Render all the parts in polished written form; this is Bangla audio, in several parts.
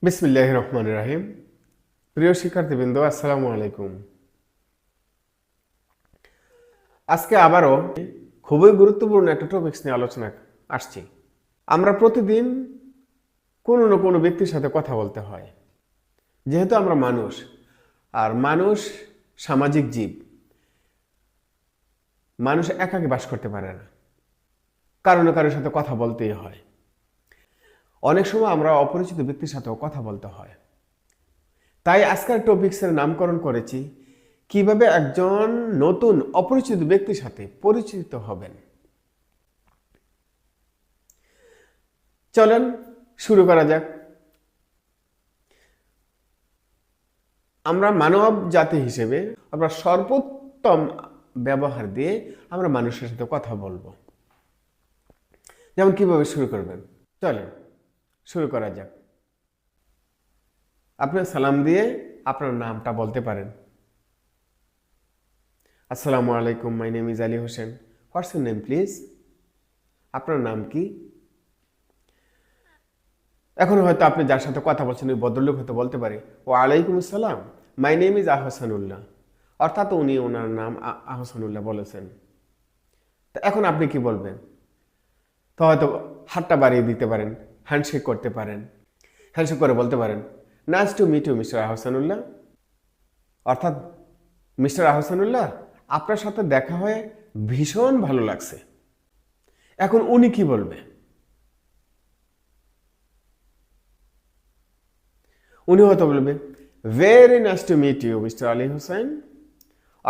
বিসমিল্লাহির রহমানির রহিম। প্রিয় শিক্ষার্থীবৃন্দ, আসসালামু আলাইকুম। আজকে আবারও খুবই গুরুত্বপূর্ণ একটা টপিকস নিয়ে আলোচনা আসছি। আমরা প্রতিদিন কোনো না কোনো ব্যক্তির সাথে কথা বলতে হয়। যেহেতু আমরা মানুষ, আর মানুষ সামাজিক জীব, মানুষ একাকী বাস করতে পারে না, কারো না কারোর সাথে কথা বলতেই হয়। অনেক সময় আমরা অপরিচিত ব্যক্তির সাথেও কথা বলতে হয়। তাই আজকের টপিক্সের নামকরণ করেছি কিভাবে একজন নতুন অপরিচিত ব্যক্তির সাথে পরিচিত হবেন। চলেন শুরু করা যাক। আমরা মানব জাতি হিসেবে আমরা সর্বোত্তম ব্যবহার দিয়ে আমরা মানুষের সাথে কথা বলবো। যেমন কিভাবে শুরু করবেন, চলেন শুরু করা যাক। আপনি সালাম দিয়ে আপনার নামটা বলতে পারেন। আসসালামু আলাইকুম, my name is Ali Hossain. What's your name please? আপনার নাম কি? এখন হয়তো আপনি যার সাথে কথা বলছেন ওই ভদ্রলোক হয়তো বলতে পারে, ওয়ালাইকুম আসসালাম, মাই নেম ইজ আহসানুল্লাহ। অর্থাৎ উনি ওনার নাম আহসানুল্লাহ বলেছেন। তা এখন আপনি কি বলবেন? তো হয়তো হাতটা বাড়িয়ে দিতে পারেন, হ্যান্ডশেক করতে পারেন, হ্যান্ডশেক করে বলতে পারেন, nice to meet you mister Ahsanullah. অর্থাৎ মিস্টার আহসানুল্লাহ, আপনার সাথে দেখা হয়ে ভীষণ ভালো লাগছে। এখন উনি কি বলবে? উনি হয়তো বলবে, very nice to meet you mister Ali Hossain.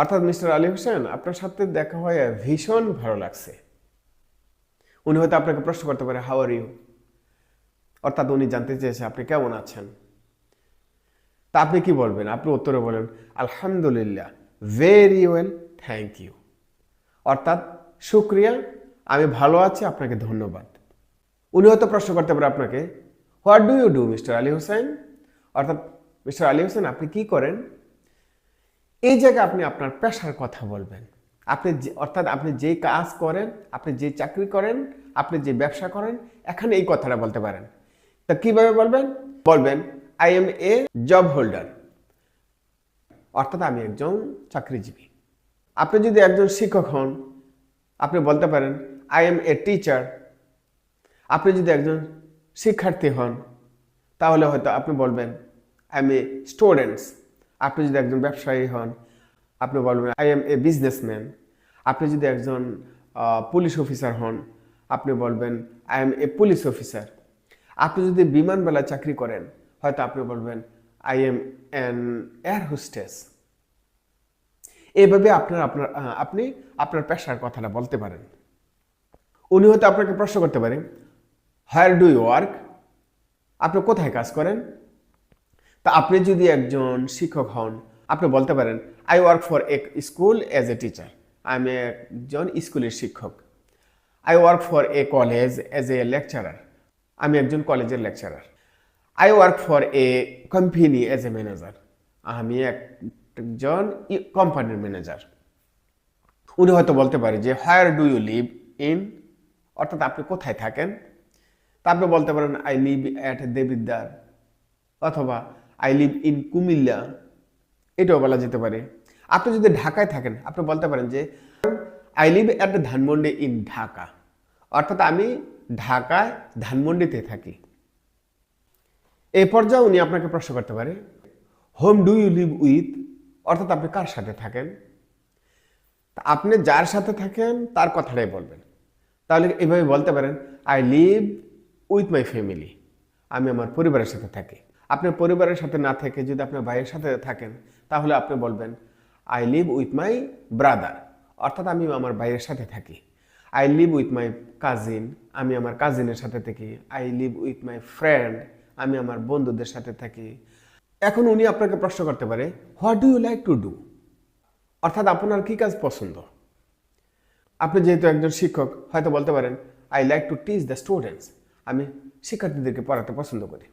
অর্থাৎ মিস্টার আলী হোসেন, আপনার সাথে দেখা হয়ে ভীষণ ভালো লাগছে। উনি হয়তো আপনাকে প্রশ্ন করতে পারে, হাউ আর ইউ? অর্থাৎ উনি জানতে চেয়েছে আপনি কেমন আছেন। তা আপনি কি বলবেন? আপনি উত্তরে বলেন, আলহামদুলিল্লাহ, ভেরি ওয়েল, থ্যাংক ইউ। অর্থাৎ শুক্রিয়া, আমি ভালো আছি, আপনাকে ধন্যবাদ। উনি হয়তো প্রশ্ন করতে পারে আপনাকে, what do you do mister Ali Hossain? অর্থাৎ মিস্টার আলী হোসেন, আপনি কি করেন? এই জায়গায় আপনি আপনার পেশার কথা বলবেন। অর্থাৎ আপনি যেই কাজ করেন, আপনি যে চাকরি করেন, আপনি যে ব্যবসা করেন, এখানে এই কথাটা বলতে পারেন। তা কিভাবে বলবেন? বলবেন, I M A job holder. অর্থাৎ আমি একজন চাকরিজীবী। আপনি যদি একজন শিক্ষক হন, আপনি বলতে পারেন, আই এম এ টিচার। আপনি যদি একজন শিক্ষার্থী হন, তাহলে হয়তো আপনি বলবেন, আই এম এ স্টুডেন্টস। আপনি যদি একজন ব্যবসায়ী হন, আপনি বলবেন, আই এম এ বিজনেসম্যান। আপনি যদি একজন পুলিশ অফিসার হন, আপনি বলবেন, I M A police officer. আপনি যদি বিমানবালায় চাকরি করেন, হয়তো আপনি বলবেন, I am an air hostess. এইভাবে আপনি আপনার পেশার কথাটা বলতে পারেন। উনি হয়তো আপনাকে প্রশ্ন করতে পারে, হোয়ার ডু ইউ ওয়ার্ক? আপনি কোথায় কাজ করেন? তা আপনি যদি একজন শিক্ষক হন, আপনি বলতে পারেন, I work for a school as a teacher. আমি একজন স্কুলের শিক্ষক। I work for a college as a lecturer. আমি একজন কলেজের lecturer. I work for a company as a manager. আমি একজন কোম্পানির ম্যানেজার। উনি হয়তো বলতে পারে যে, where do you live in? অর্থাৎ আপনি কোথায় থাকেন? তা আপনি বলতে পারেন, আই লিভ অ্যাট দেবিদ্বার, অথবা আই লিভ ইন কুমিল্লা। এটাও বলা যেতে পারে। আপনি যদি ঢাকায় থাকেন, আপনি বলতে পারেন যে, I live at Dhanmondi in Dhaka. অর্থাৎ আমি ঢাকায় ধানমন্ডিতে থাকি। এই পর্যায়ে উনি আপনাকে প্রশ্ন করতে পারে, whom do you live with? অর্থাৎ আপনি কার সাথে থাকেন? আপনি যার সাথে থাকেন তার কথাটাই বলবেন। তাহলে এইভাবে বলতে পারেন, I live with my family. আমি আমার পরিবারের সাথে থাকি। আপনার পরিবারের সাথে না থেকে যদি আপনার ভাইয়ের সাথে থাকেন, তাহলে আপনি বলবেন, I live with my brother. অর্থাৎ আমি আমার ভাইয়ের সাথে থাকি। I live with my cousin. আমি আমার কাজিনের সাথে থাকি। I live with my friend. আমি আমার বন্ধুদের সাথে থাকি। এখন উনি আপনাকে প্রশ্ন করতে পারে, what do you like to do? অর্থাৎ আপনার কি কাজ পছন্দ? আপনি যেহেতু একজন শিক্ষক, হয়তো বলতে পারেন, I like to teach the students. আমি শিক্ষার্থীদেরকে পড়াতে পছন্দ করি।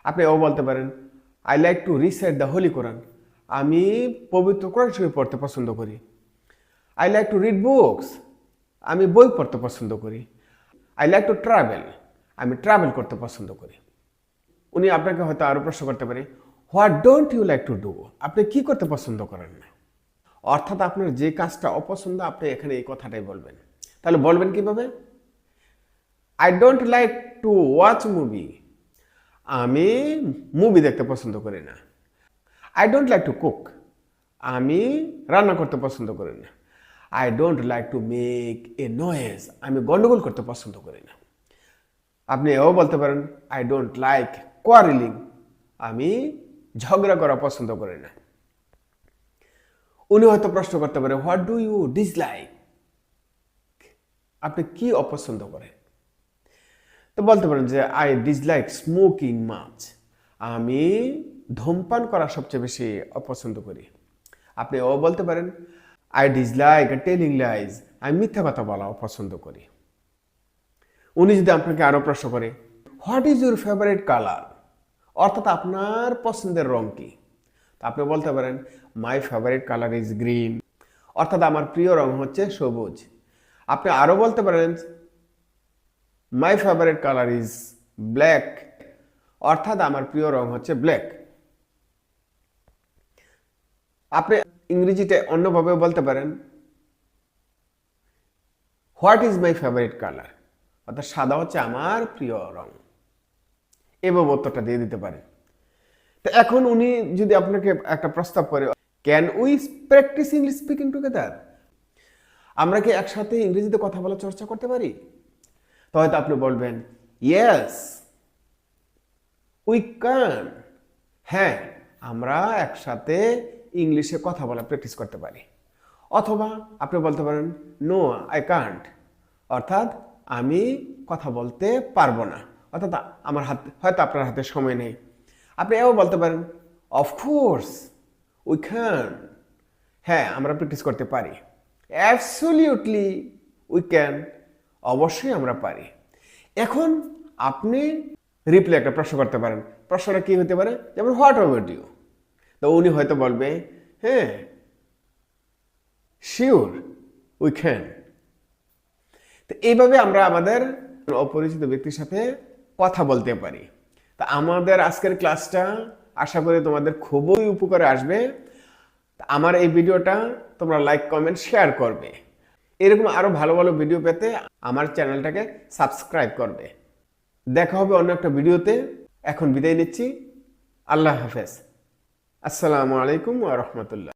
আপনি ও বলতে পারেন, I like to recite the holy Quran. আমি পবিত্র কোরআন শরীফ পড়তে পছন্দ করি। I like to read books. আমি বই পড়তে পছন্দ করি। I like to travel. আমি ট্রাভেল করতে পছন্দ করি। উনি আপনাকে হয়তো আরো প্রশ্ন করতে পারে, what don't you like to do? আপনি কি করতে পছন্দ করেন না? অর্থাৎ আপনার যে কাজটা অপছন্দ আপনি এখানে এই কথাটাই বলবেন। তাহলে বলবেন কিভাবে? I don't like to watch movie. আমি মুভি দেখতে পছন্দ করি না। I don't like to cook. আমি রান্না করতে পছন্দ করি না। I don't like to make a noise. আমি গন্ডগোল করতে পছন্দ করি না। আপনি এও বলতে পারেন, আই ডোন্ট লাইক কোয়ারেলিং। আমি ঝগড়া করা পছন্দ করি না। উনি হয়তো প্রশ্ন করতে পারে, হোয়াট ডু ইউ ডিসলাইক? আপনি কি অপছন্দ করেন? তো বলতে পারেন যে আই ডিসলাইক স্মোকিং মাচ। আমি ধূমপান করা সবচেয়ে বেশি অপছন্দ করি। আপনি ও বলতে পারেন, আই ডিসলাইক টেলিং লাইজ। আমি মিথ্যা কথা বলা অপছন্দ করি। উনি যদি আপনাকে আরো প্রশ্ন করে, what is your favourite colour? অর্থাৎ আপনার পছন্দের রং কি? তা আপনি বলতে পারেন, my favourite colour is green. অর্থাৎ আমার প্রিয় রং হচ্ছে সবুজ। আপনি আরো বলতে পারেন, my favourite colour is black. অর্থাৎ আমার প্রিয় রং হচ্ছে ব্ল্যাক। আপনি ইংরেজিতে অন্যভাবে বলতে পারেন, what is my favourite colour? অর্থাৎ সাদা হচ্ছে আমার প্রিয় রং। এভাবে উত্তরটা দিয়ে দিতে পারেন। তো এখন উনি যদি আপনাকে একটা প্রস্তাব করে, can we practice English speaking together? আমরা কি একসাথে ইংরেজিতে কথা বলা চর্চা করতে পারি? তো হয়তো আপনি বলবেন, ইয়েস উই ক্যান। হ্যাঁ, আমরা একসাথে ইংলিশে কথা বলা প্র্যাকটিস করতে পারি। অথবা আপনি বলতে পারেন, নো আই কান্ট। অর্থাৎ আমি কথা বলতে পারবো না। অর্থাৎ আমার হাতে হয়তো আপনার হাতে সময় নেই। আপনি এও বলতে পারেন, অফকোর্স উই ক্যান। হ্যাঁ, আমরা প্র্যাকটিস করতে পারি। Absolutely we can. অবশ্যই আমরা পারি। এখন আপনি রিপ্লাই একটা প্রশ্ন করতে পারেন। প্রশ্নটা কি হতে পারে? যেমন হোয়াট অ্যাবাউট ইউ? তো উনি হয়তো বলবে, হ্যাঁ শিওর উই ক্যান। তো এইভাবে আমরা আমাদের অপরিচিত ব্যক্তির সাথে কথা বলতে পারি। তা আমাদের আজকের ক্লাসটা আশা করি তোমাদের খুবই উপকারে আসবে। আমার এই ভিডিওটা তোমরা লাইক কমেন্ট শেয়ার করবে। এরকম আরো ভালো ভালো ভিডিও পেতে আমার চ্যানেলটাকে সাবস্ক্রাইব করবে। দেখা হবে অন্য একটা ভিডিওতে। এখন বিদায় নিচ্ছি। আল্লাহ হাফেজ। আসসালামু আলাইকুম ওয়া রাহমাতুল্লাহ।